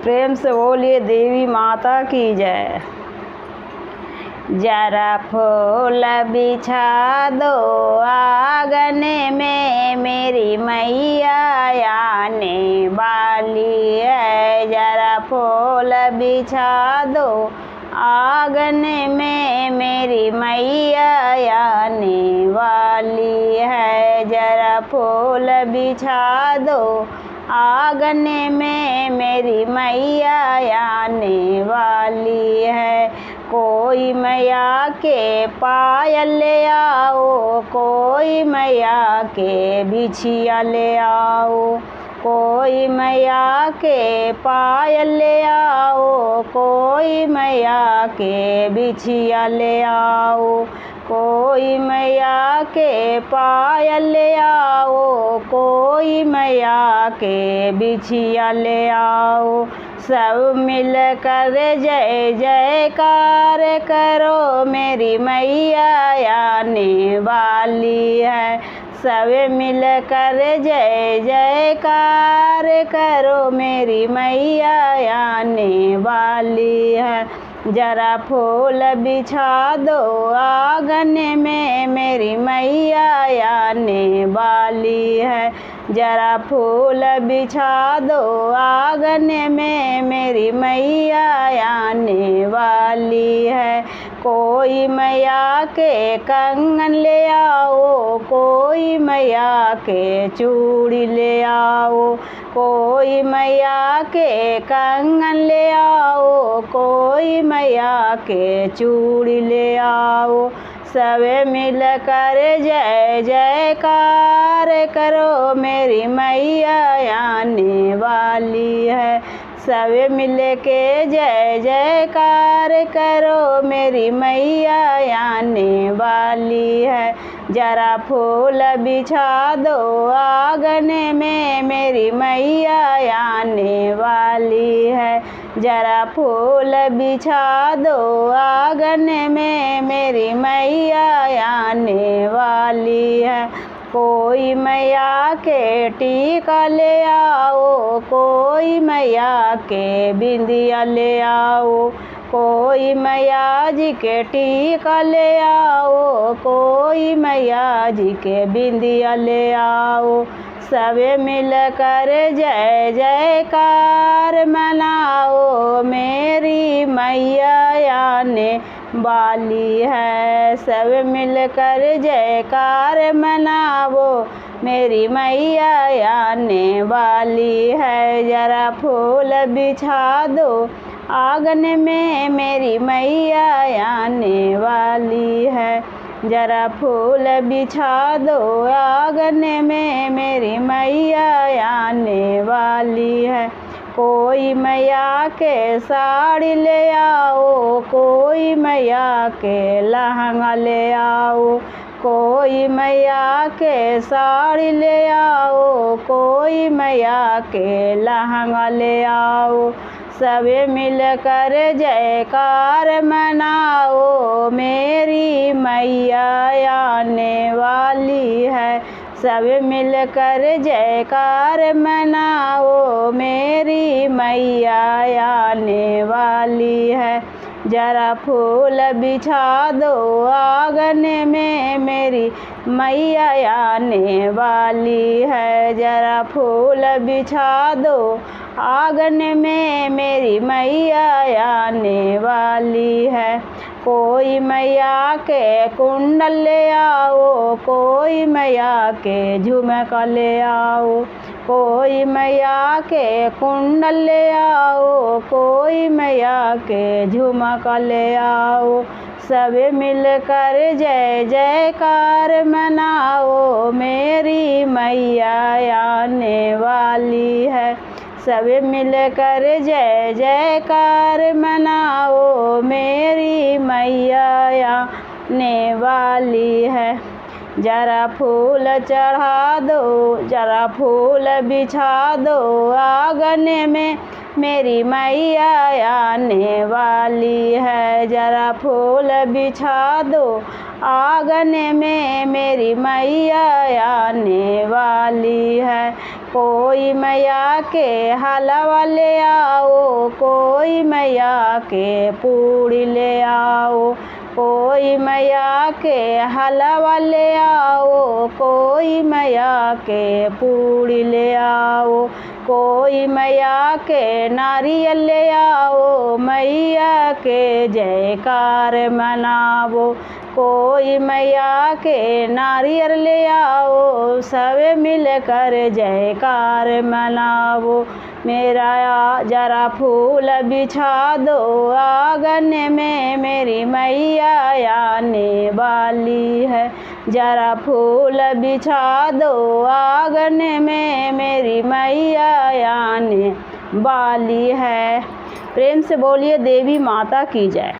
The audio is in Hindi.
प्रेम से बोलिए देवी माता की जय। जरा फूल बिछा दो आंगन में, मेरी मैया आने वाली है। जरा फूल बिछा दो आंगन में, मेरी मैया आने वाली है। जरा फूल बिछा दो आंगन में, मेरी मैया आने वाली है। कोई मैया के पायल ले आओ, कोई मैया के बिछिया ले आओ, कोई मैया के पायल ले आओ, कोई मैया के बिछिया ले आओ, कोई मैया के पायल ले आओ, कोई मैया के बिछिया ले आओ। सब मिलकर जय जयकार करो, मेरी मैया आने वाली है। सब मिलकर जय जयकार करो, मेरी मैया आने वाली है। जरा फूल बिछा दो आंगन में, मेरी मैया आने वाली है। जरा फूल बिछा दो आंगन में, मेरी मैया आने वाली है। कोई मैया के कंगन ले आओ, कोई मैया के चूड़ी ले आओ, कोई मैया के कंगन ले आओ, कोई मैया के चूड़ी ले आओ। सब मिलकर जय जयकार करो, मेरी मैया आने वाली है। सब मिल के जय जयकार करो, मेरी मैया आने वाली है। जरा फूल बिछा दो आंगन में, मेरी मैया आने वाली है। जरा फूल बिछा दो आंगन में, मेरी मैया आने वाली है। कोई मैया के टीका ले आओ, कोई मैया के बिंदिया ले आओ, कोई मैया जी के टीका ले आओ, कोई मैया जी के बिंदिया ले आओ। सब मिलकर जय जयकार मनाओ, मेरी मैया आने वाली है। सब मिलकर जयकार मनाओ, मेरी मैया आने वाली है। जरा फूल बिछा दो आंगन में, मेरी मैया आने वाली है। जरा फूल बिछा दो आंगन में, मेरी मैया आने वाली है। कोई मैया के साड़ी ले आओ, कोई मैया के लहंगा ले आओ, कोई मैया के साड़ी ले आओ, कोई मैया के लहंगा ले आओ। सब मिलकर जयकार मनाओ, मेरी मैया आने वाली है। सब मिलकर जयकार मनाओ, मेरी मैया आने वाली है। जरा फूल बिछा दो आंगन में, मेरी मैया आने वाली है। जरा फूल बिछा दो आंगन में, मेरी मैया आने वाली है। कोई मैया के कुंडल ले आओ, कोई मैया के झुमका ले आओ, कोई मैया के कुंडल ले आओ, कोई मैया के झुमका ले आओ। सब मिलकर जय जयकार मनाओ, मेरी मैया आने वाली है। सब मिलकर जय जयकार मनाओ, मेरी मैया आने वाली है। जरा फूल चढ़ा दो, जरा फूल बिछा दो आंगन में, मेरी मैया आने वाली है। जरा फूल बिछा दो आंगन में, मेरी मैया आने वाली है। कोई मैया के हलवा ले आओ, कोई मैया के पूड़ी ले आओ, कोई मैया के हलवा ले आओ, कोई मैया के पूड़ी ले आओ, कोई मैया के नारियल ले आओ, मैया के जयकार मनावो, कोई मैया के नारियल ले आओ, सब मिलकर जयकार मनावो। मेरा जरा फूल बिछा दो आंगन में, मेरी मैया आने वाली है। जरा फूल बिछा दो आंगन में, मेरी मैया आने वाली है। प्रेम से बोलिए देवी माता की जय।